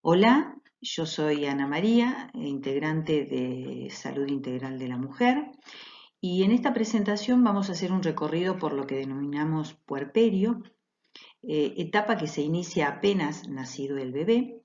Hola, yo soy Ana María, integrante de Salud Integral de la Mujer, y en esta presentación vamos a hacer un recorrido por lo que denominamos puerperio, etapa que se inicia apenas nacido el bebé,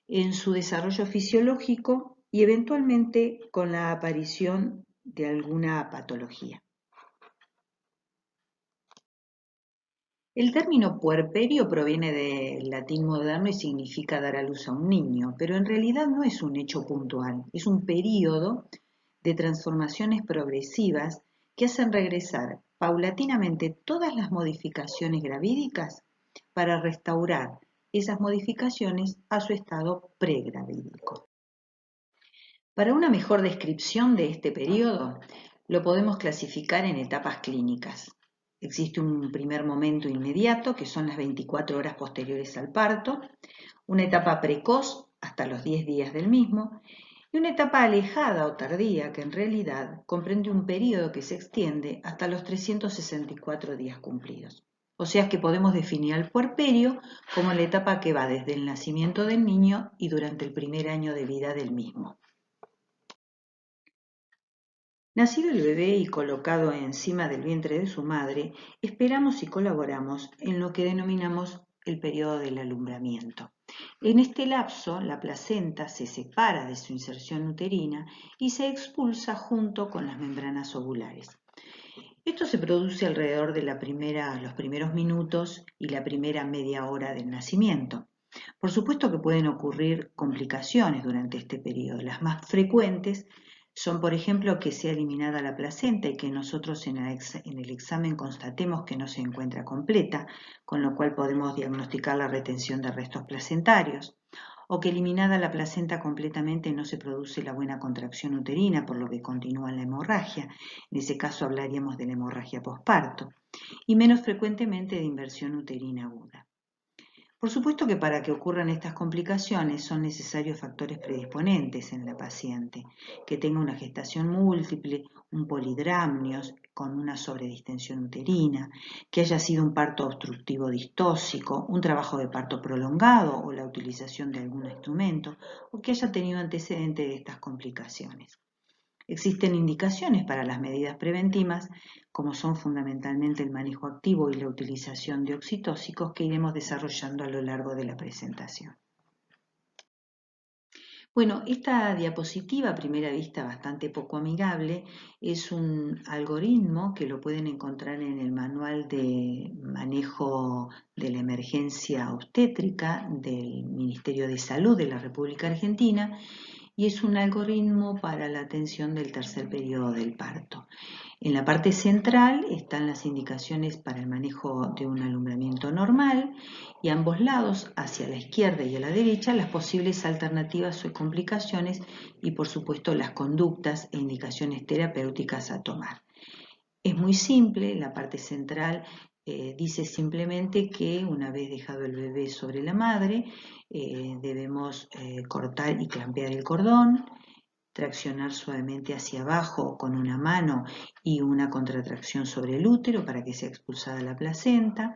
en su desarrollo fisiológico y eventualmente con la aparición de alguna patología. El término puerperio proviene del latín moderno y significa dar a luz a un niño, pero en realidad no es un hecho puntual, es un período de transformaciones progresivas que hacen regresar paulatinamente todas las modificaciones gravídicas para restaurar esas modificaciones a su estado pregravídico. Para una mejor descripción de este periodo, lo podemos clasificar en etapas clínicas. Existe un primer momento inmediato, que son las 24 horas posteriores al parto, una etapa precoz hasta los 10 días del mismo, y una etapa alejada o tardía, que en realidad comprende un periodo que se extiende hasta los 364 días cumplidos. O sea que podemos definir al puerperio como la etapa que va desde el nacimiento del niño y durante el primer año de vida del mismo. Nacido el bebé y colocado encima del vientre de su madre, esperamos y colaboramos en lo que denominamos el periodo del alumbramiento. En este lapso, la placenta se separa de su inserción uterina y se expulsa junto con las membranas ovulares. Esto se produce alrededor de los primeros minutos y la primera media hora del nacimiento. Por supuesto que pueden ocurrir complicaciones durante este periodo. Las más frecuentes son, por ejemplo, que sea eliminada la placenta y que nosotros en el examen constatemos que no se encuentra completa, con lo cual podemos diagnosticar la retención de restos placentarios, o que eliminada la placenta completamente no se produce la buena contracción uterina, por lo que continúa la hemorragia. En ese caso hablaríamos de la hemorragia posparto, y menos frecuentemente de inversión uterina aguda. Por supuesto que para que ocurran estas complicaciones son necesarios factores predisponentes en la paciente, que tenga una gestación múltiple, un polidramnios con una sobredistensión uterina, que haya sido un parto obstructivo distóxico, un trabajo de parto prolongado o la utilización de algún instrumento, o que haya tenido antecedente de estas complicaciones. Existen indicaciones para las medidas preventivas, como son fundamentalmente el manejo activo y la utilización de oxitóxicos que iremos desarrollando a lo largo de la presentación. Bueno, esta diapositiva a primera vista bastante poco amigable es un algoritmo que lo pueden encontrar en el manual de manejo de la emergencia obstétrica del Ministerio de Salud de la República Argentina, y es un algoritmo para la atención del tercer periodo del parto. En la parte central están las indicaciones para el manejo de un alumbramiento normal y a ambos lados, hacia la izquierda y a la derecha, las posibles alternativas o complicaciones y por supuesto las conductas e indicaciones terapéuticas a tomar. Es muy simple, la parte central dice simplemente que una vez dejado el bebé sobre la madre, debemos cortar y clampear el cordón, traccionar suavemente hacia abajo con una mano y una contratracción sobre el útero para que sea expulsada la placenta.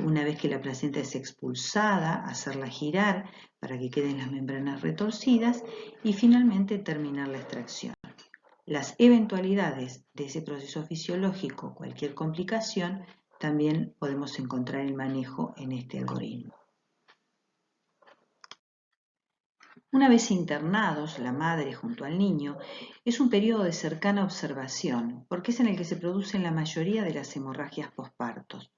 Una vez que la placenta es expulsada, hacerla girar para que queden las membranas retorcidas y finalmente terminar la extracción. Las eventualidades de ese proceso fisiológico, cualquier complicación, también podemos encontrar el manejo en este algoritmo. Una vez internados, la madre junto al niño, es un periodo de cercana observación, porque es en el que se producen la mayoría de las hemorragias pospartos,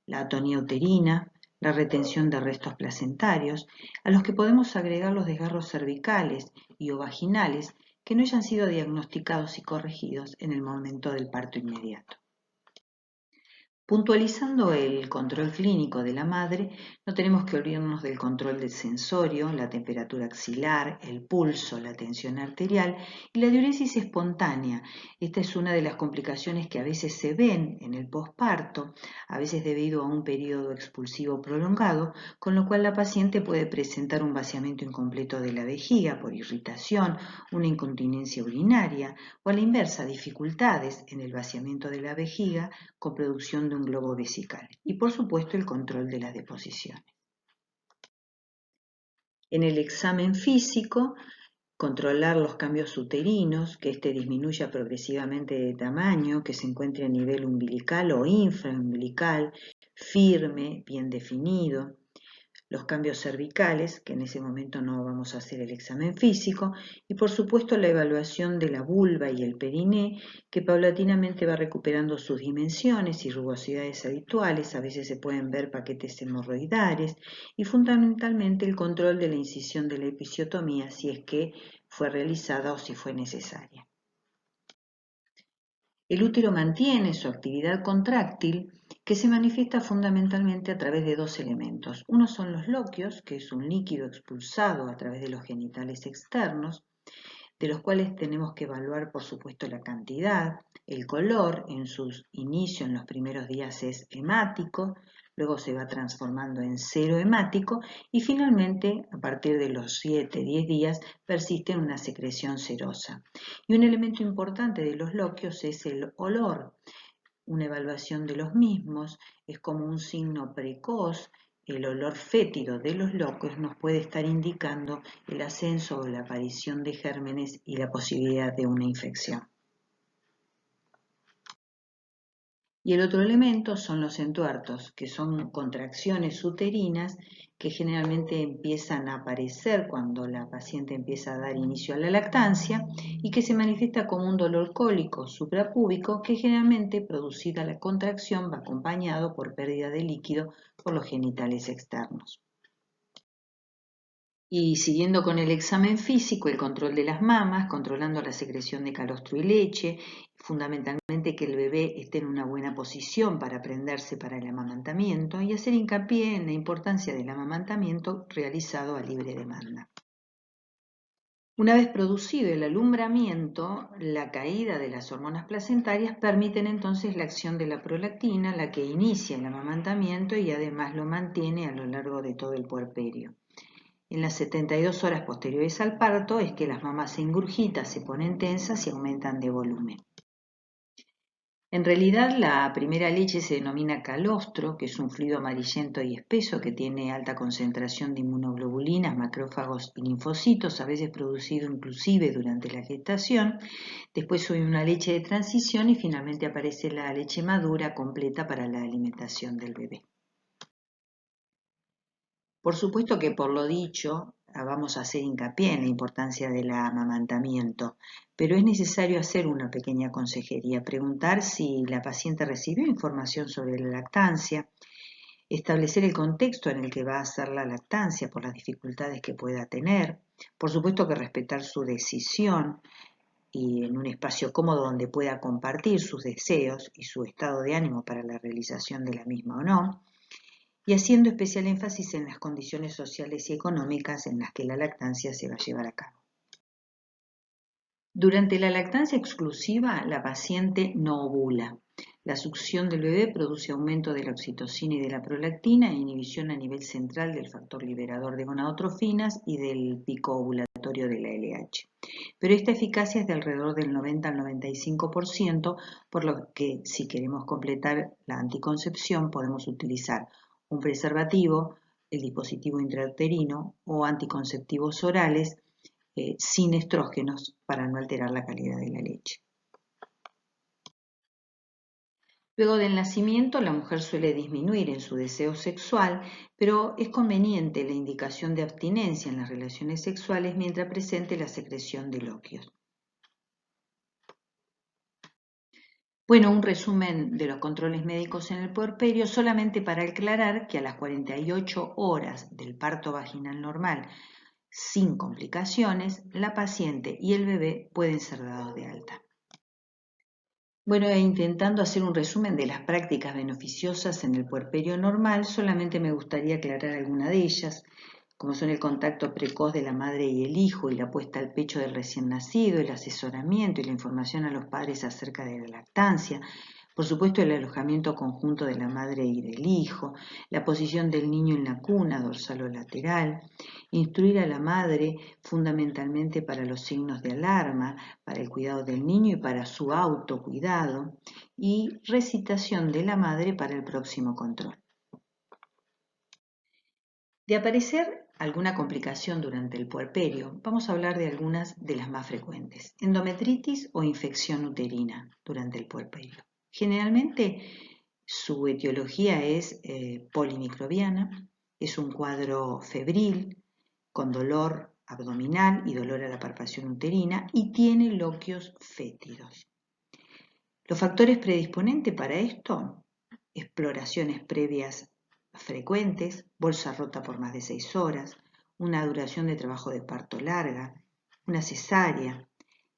la atonía uterina, la retención de restos placentarios, a los que podemos agregar los desgarros cervicales y o vaginales que no hayan sido diagnosticados y corregidos en el momento del parto inmediato. Puntualizando el control clínico de la madre, no tenemos que olvidarnos del control del sensorio, la temperatura axilar, el pulso, la tensión arterial y la diuresis espontánea. Esta es una de las complicaciones que a veces se ven en el posparto, a veces debido a un periodo expulsivo prolongado, con lo cual la paciente puede presentar un vaciamiento incompleto de la vejiga por irritación, una incontinencia urinaria o a la inversa, dificultades en el vaciamiento de la vejiga con producción de un globo vesical y por supuesto el control de las deposiciones. En el examen físico, controlar los cambios uterinos, que éste disminuya progresivamente de tamaño, que se encuentre a nivel umbilical o infraumbilical, firme, bien definido. Los cambios cervicales, que en ese momento no vamos a hacer el examen físico, y por supuesto la evaluación de la vulva y el periné, que paulatinamente va recuperando sus dimensiones y rugosidades habituales, a veces se pueden ver paquetes hemorroidales, y fundamentalmente el control de la incisión de la episiotomía si es que fue realizada o si fue necesaria. El útero mantiene su actividad contráctil, que se manifiesta fundamentalmente a través de dos elementos. Uno son los loquios, que es un líquido expulsado a través de los genitales externos, de los cuales tenemos que evaluar, por supuesto, la cantidad. El color en sus inicios, en los primeros días, es hemático, luego se va transformando en cero hemático y finalmente, a partir de los 7-10 días, persiste en una secreción serosa. Y un elemento importante de los loquios es el olor. Una evaluación de los mismos es como un signo precoz. El olor fétido de los loquios nos puede estar indicando el ascenso o la aparición de gérmenes y la posibilidad de una infección. Y el otro elemento son los entuertos, que son contracciones uterinas que generalmente empiezan a aparecer cuando la paciente empieza a dar inicio a la lactancia y que se manifiesta como un dolor cólico suprapúbico que generalmente, producida la contracción, va acompañado por pérdida de líquido por los genitales externos. Y siguiendo con el examen físico, el control de las mamas, controlando la secreción de calostro y leche, fundamentalmente que el bebé esté en una buena posición para prenderse para el amamantamiento y hacer hincapié en la importancia del amamantamiento realizado a libre demanda. Una vez producido el alumbramiento, la caída de las hormonas placentarias permiten entonces la acción de la prolactina, la que inicia el amamantamiento y además lo mantiene a lo largo de todo el puerperio. En las 72 horas posteriores al parto es que las mamas se engurgitan, se ponen tensas y aumentan de volumen. En realidad la primera leche se denomina calostro, que es un fluido amarillento y espeso que tiene alta concentración de inmunoglobulinas, macrófagos y linfocitos, a veces producido inclusive durante la gestación. Después hay una leche de transición y finalmente aparece la leche madura completa para la alimentación del bebé. Por supuesto que por lo dicho, vamos a hacer hincapié en la importancia del amamantamiento, pero es necesario hacer una pequeña consejería, preguntar si la paciente recibió información sobre la lactancia, establecer el contexto en el que va a hacer la lactancia por las dificultades que pueda tener, por supuesto que respetar su decisión y en un espacio cómodo donde pueda compartir sus deseos y su estado de ánimo para la realización de la misma o no, y haciendo especial énfasis en las condiciones sociales y económicas en las que la lactancia se va a llevar a cabo. Durante la lactancia exclusiva, la paciente no ovula. La succión del bebé produce aumento de la oxitocina y de la prolactina e inhibición a nivel central del factor liberador de gonadotrofinas y del pico ovulatorio de la LH. Pero esta eficacia es de alrededor del 90 al 95%, por lo que si queremos completar la anticoncepción podemos utilizar un preservativo, el dispositivo intrauterino o anticonceptivos orales sin estrógenos para no alterar la calidad de la leche. Luego del nacimiento, la mujer suele disminuir en su deseo sexual, pero es conveniente la indicación de abstinencia en las relaciones sexuales mientras presente la secreción de loquios. Bueno, un resumen de los controles médicos en el puerperio, solamente para aclarar que a las 48 horas del parto vaginal normal, sin complicaciones, la paciente y el bebé pueden ser dados de alta. Bueno, intentando hacer un resumen de las prácticas beneficiosas en el puerperio normal, solamente me gustaría aclarar alguna de ellas, como son el contacto precoz de la madre y el hijo y la puesta al pecho del recién nacido, el asesoramiento y la información a los padres acerca de la lactancia, por supuesto el alojamiento conjunto de la madre y del hijo, la posición del niño en la cuna, dorsal o lateral, instruir a la madre fundamentalmente para los signos de alarma, para el cuidado del niño y para su autocuidado, y recitación de la madre para el próximo control. De aparecer alguna complicación durante el puerperio, vamos a hablar de algunas de las más frecuentes. Endometritis o infección uterina durante el puerperio. Generalmente su etiología es polimicrobiana, es un cuadro febril con dolor abdominal y dolor a la palpación uterina y tiene loquios fétidos. Los factores predisponentes para esto: exploraciones previas frecuentes, bolsa rota por más de 6 horas, una duración de trabajo de parto larga, una cesárea,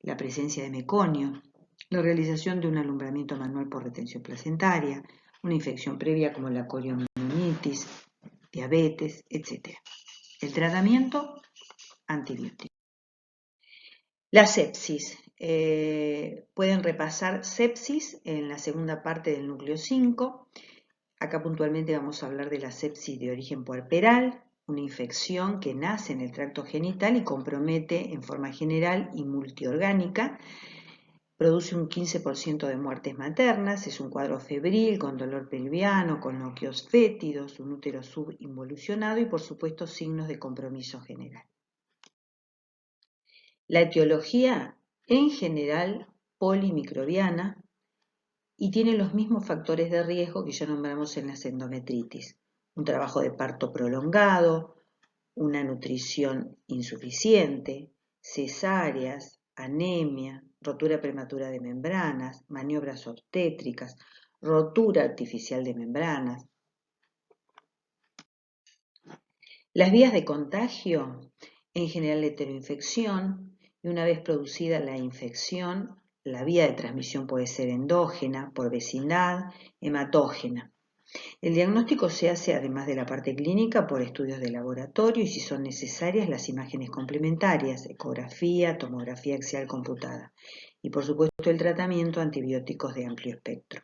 la presencia de meconio, la realización de un alumbramiento manual por retención placentaria, una infección previa como la coriomionitis, diabetes, etc. El tratamiento: antibiótico. La sepsis. Pueden repasar sepsis en la segunda parte del núcleo 5. Acá puntualmente vamos a hablar de la sepsis de origen puerperal, una infección que nace en el tracto genital y compromete en forma general y multiorgánica. Produce un 15% de muertes maternas, es un cuadro febril con dolor pelviano, con loquios fétidos, un útero subinvolucionado y por supuesto signos de compromiso general. La etiología en general polimicrobiana y tiene los mismos factores de riesgo que ya nombramos en las endometritis: un trabajo de parto prolongado, una nutrición insuficiente, cesáreas, anemia, rotura prematura de membranas, maniobras obstétricas, rotura artificial de membranas. Las vías de contagio: en general heteroinfección, y una vez producida la infección, la vía de transmisión puede ser endógena, por vecindad, hematógena. El diagnóstico se hace, además de la parte clínica, por estudios de laboratorio y, si son necesarias, las imágenes complementarias, ecografía, tomografía axial computada y, por supuesto, el tratamiento: antibióticos de amplio espectro.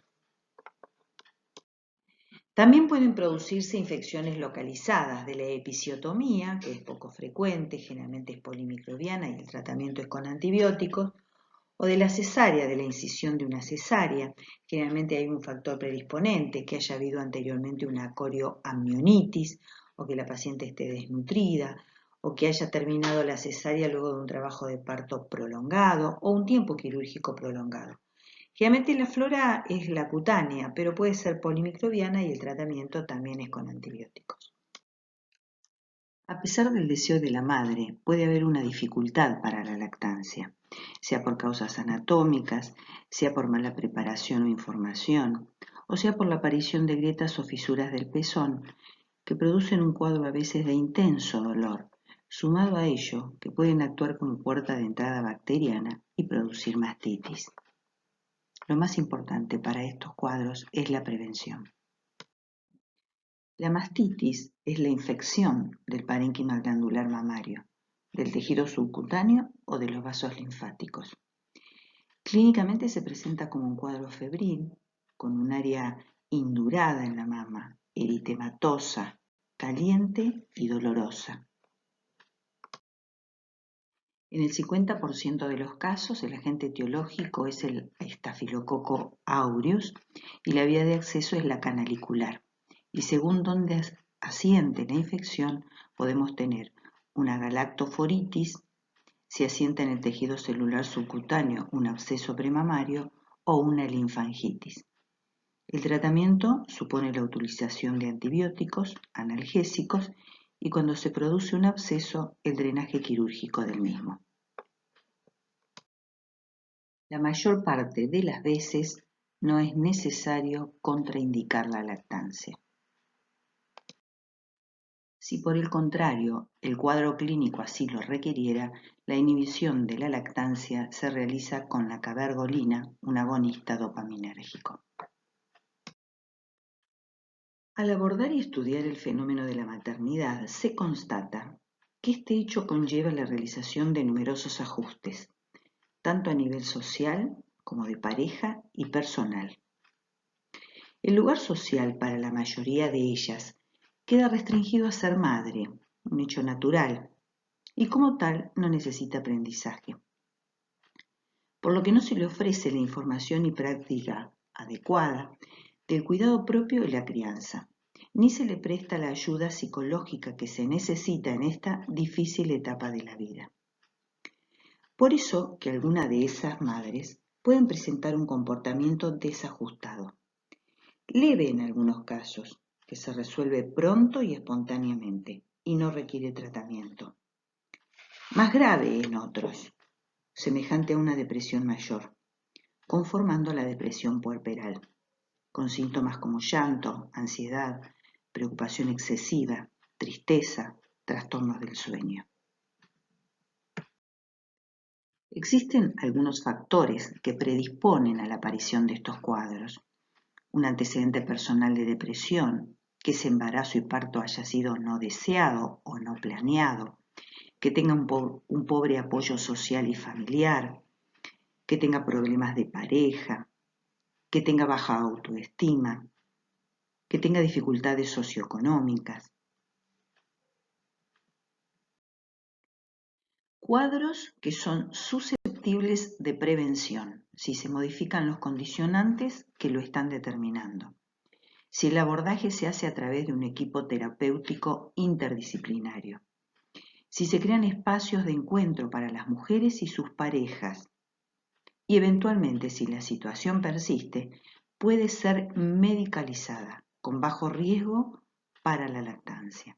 También pueden producirse infecciones localizadas de la episiotomía, que es poco frecuente, generalmente es polimicrobiana y el tratamiento es con antibióticos, o de la cesárea, de la incisión de una cesárea. Generalmente hay un factor predisponente, que haya habido anteriormente una corioamnionitis, o que la paciente esté desnutrida, o que haya terminado la cesárea luego de un trabajo de parto prolongado o un tiempo quirúrgico prolongado. Generalmente la flora es la cutánea, pero puede ser polimicrobiana y el tratamiento también es con antibióticos. A pesar del deseo de la madre, puede haber una dificultad para la lactancia, sea por causas anatómicas, sea por mala preparación o información, o sea por la aparición de grietas o fisuras del pezón, que producen un cuadro a veces de intenso dolor, sumado a ello que pueden actuar como puerta de entrada bacteriana y producir mastitis. Lo más importante para estos cuadros es la prevención. La mastitis es la infección del parénquima glandular mamario, del tejido subcutáneo o de los vasos linfáticos. Clínicamente se presenta como un cuadro febril, con un área indurada en la mama, eritematosa, caliente y dolorosa. En el 50% de los casos, el agente etiológico es el Staphylococcus aureus y la vía de acceso es la canalicular. Y según donde asiente la infección, podemos tener una galactoforitis, si asienta en el tejido celular subcutáneo, un absceso premamario o una linfangitis. El tratamiento supone la utilización de antibióticos, analgésicos y, cuando se produce un absceso, el drenaje quirúrgico del mismo. La mayor parte de las veces no es necesario contraindicar la lactancia. Si por el contrario el cuadro clínico así lo requiriera, la inhibición de la lactancia se realiza con la cabergolina, un agonista dopaminérgico. Al abordar y estudiar el fenómeno de la maternidad, se constata que este hecho conlleva la realización de numerosos ajustes, tanto a nivel social como de pareja y personal. El lugar social para la mayoría de ellas queda restringido a ser madre, un hecho natural, y como tal no necesita aprendizaje, por lo que no se le ofrece la información y práctica adecuada del cuidado propio y la crianza, ni se le presta la ayuda psicológica que se necesita en esta difícil etapa de la vida. Por eso que algunas de esas madres pueden presentar un comportamiento desajustado, leve en algunos casos, que se resuelve pronto y espontáneamente y no requiere tratamiento, más grave en otros, semejante a una depresión mayor, conformando la depresión puerperal, con síntomas como llanto, ansiedad, preocupación excesiva, tristeza, trastornos del sueño. Existen algunos factores que predisponen a la aparición de estos cuadros. Un antecedente personal de depresión, que ese embarazo y parto haya sido no deseado o no planeado, que tenga un pobre apoyo social y familiar, que tenga problemas de pareja, que tenga baja autoestima, que tenga dificultades socioeconómicas. Cuadros que son susceptibles de prevención si se modifican los condicionantes que lo están determinando. Si el abordaje se hace a través de un equipo terapéutico interdisciplinario. Si se crean espacios de encuentro para las mujeres y sus parejas. Y eventualmente, si la situación persiste, puede ser medicalizada con bajo riesgo para la lactancia.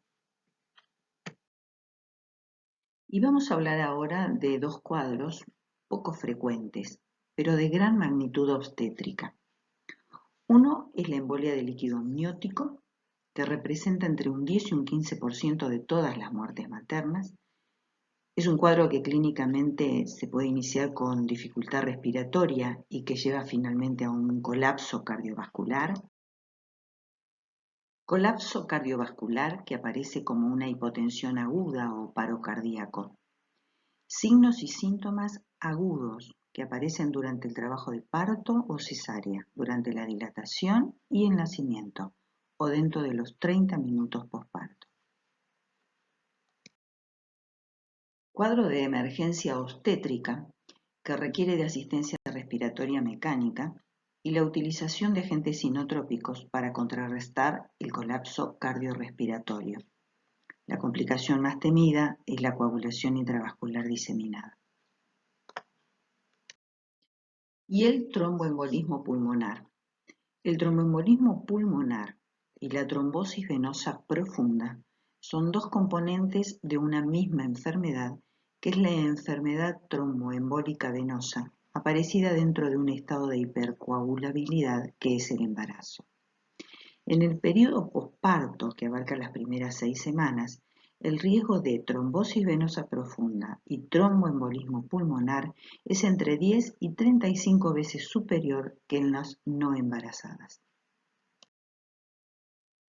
Y vamos a hablar ahora de dos cuadros poco frecuentes, pero de gran magnitud obstétrica. Uno es la embolia de líquido amniótico, que representa entre un 10 y un 15% de todas las muertes maternas. Es un cuadro que clínicamente se puede iniciar con dificultad respiratoria y que lleva finalmente a un colapso cardiovascular. Colapso cardiovascular que aparece como una hipotensión aguda o paro cardíaco. Signos y síntomas agudos que aparecen durante el trabajo de parto o cesárea, durante la dilatación y el nacimiento, o dentro de los 30 minutos posparto. Cuadro de emergencia obstétrica que requiere de asistencia respiratoria mecánica y la utilización de agentes inotrópicos para contrarrestar el colapso cardiorrespiratorio. La complicación más temida es la coagulación intravascular diseminada. Y el tromboembolismo pulmonar. El tromboembolismo pulmonar y la trombosis venosa profunda son dos componentes de una misma enfermedad, que es la enfermedad tromboembólica venosa, aparecida dentro de un estado de hipercoagulabilidad que es el embarazo. En el periodo posparto, que abarca las primeras 6 semanas, el riesgo de trombosis venosa profunda y tromboembolismo pulmonar es entre 10 y 35 veces superior que en las no embarazadas.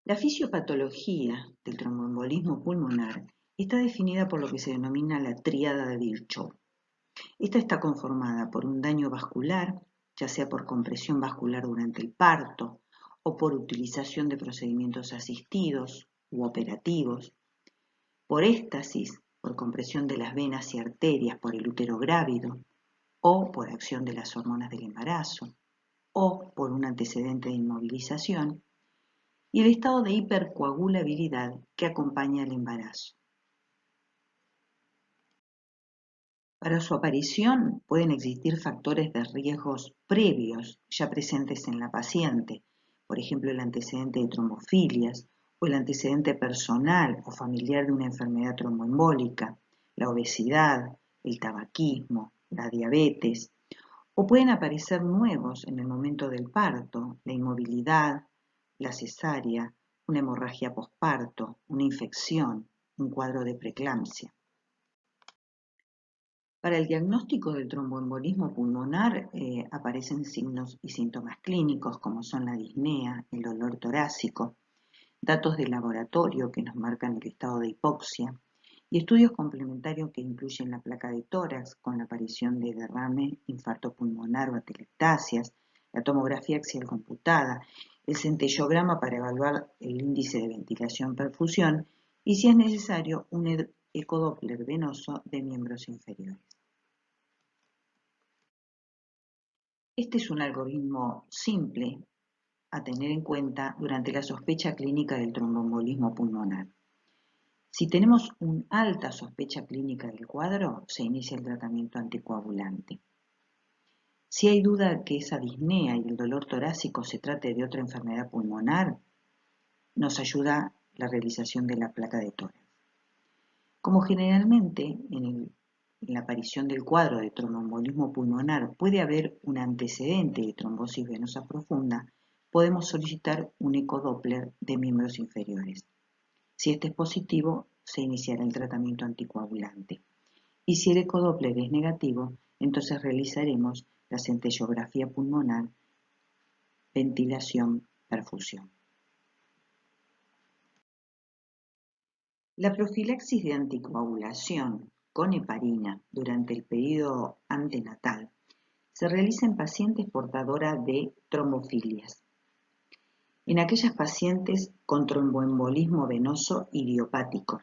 La fisiopatología del tromboembolismo pulmonar está definida por lo que se denomina la tríada de Virchow. Esta está conformada por un daño vascular, ya sea por compresión vascular durante el parto o por utilización de procedimientos asistidos u operativos, por éstasis, por compresión de las venas y arterias por el útero grávido, o por acción de las hormonas del embarazo, o por un antecedente de inmovilización, y el estado de hipercoagulabilidad que acompaña al embarazo. Para su aparición pueden existir factores de riesgos previos ya presentes en la paciente, por ejemplo el antecedente de trombofilias o el antecedente personal o familiar de una enfermedad tromboembólica, la obesidad, el tabaquismo, la diabetes, o pueden aparecer nuevos en el momento del parto, la inmovilidad, la cesárea, una hemorragia posparto, una infección, un cuadro de preeclampsia. Para el diagnóstico del tromboembolismo pulmonar aparecen signos y síntomas clínicos como son la disnea, el dolor torácico, datos de laboratorio que nos marcan el estado de hipoxia y estudios complementarios que incluyen la placa de tórax con la aparición de derrame, infarto pulmonar o atelectasias, la tomografía axial computada, el centellograma para evaluar el índice de ventilación-perfusión y, si es necesario, un ecodoppler venoso de miembros inferiores. Este es un algoritmo simple a tener en cuenta durante la sospecha clínica del tromboembolismo pulmonar. Si tenemos una alta sospecha clínica del cuadro, se inicia el tratamiento anticoagulante. Si hay duda que esa disnea y el dolor torácico se trate de otra enfermedad pulmonar, nos ayuda la realización de la placa de tórax. Como generalmente en la aparición del cuadro de tromboembolismo pulmonar puede haber un antecedente de trombosis venosa profunda, podemos solicitar un ecodoppler de miembros inferiores. Si este es positivo, se iniciará el tratamiento anticoagulante. Y si el ecodoppler es negativo, entonces realizaremos la centellografía pulmonar, ventilación, perfusión. La profilaxis de anticoagulación con heparina durante el periodo antenatal se realiza en pacientes portadoras de trombofilias, en aquellas pacientes con tromboembolismo venoso idiopático,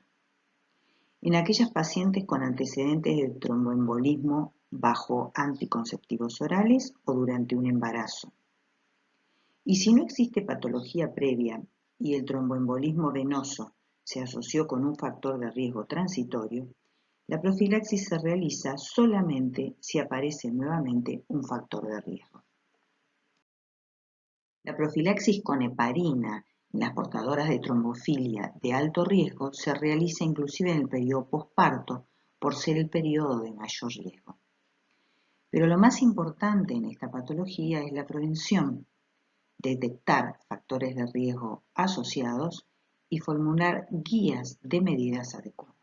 en aquellas pacientes con antecedentes de tromboembolismo bajo anticonceptivos orales o durante un embarazo. Y si no existe patología previa y el tromboembolismo venoso se asoció con un factor de riesgo transitorio, la profilaxis se realiza solamente si aparece nuevamente un factor de riesgo. La profilaxis con heparina en las portadoras de trombofilia de alto riesgo se realiza inclusive en el periodo posparto por ser el periodo de mayor riesgo. Pero lo más importante en esta patología es la prevención, detectar factores de riesgo asociados y formular guías de medidas adecuadas.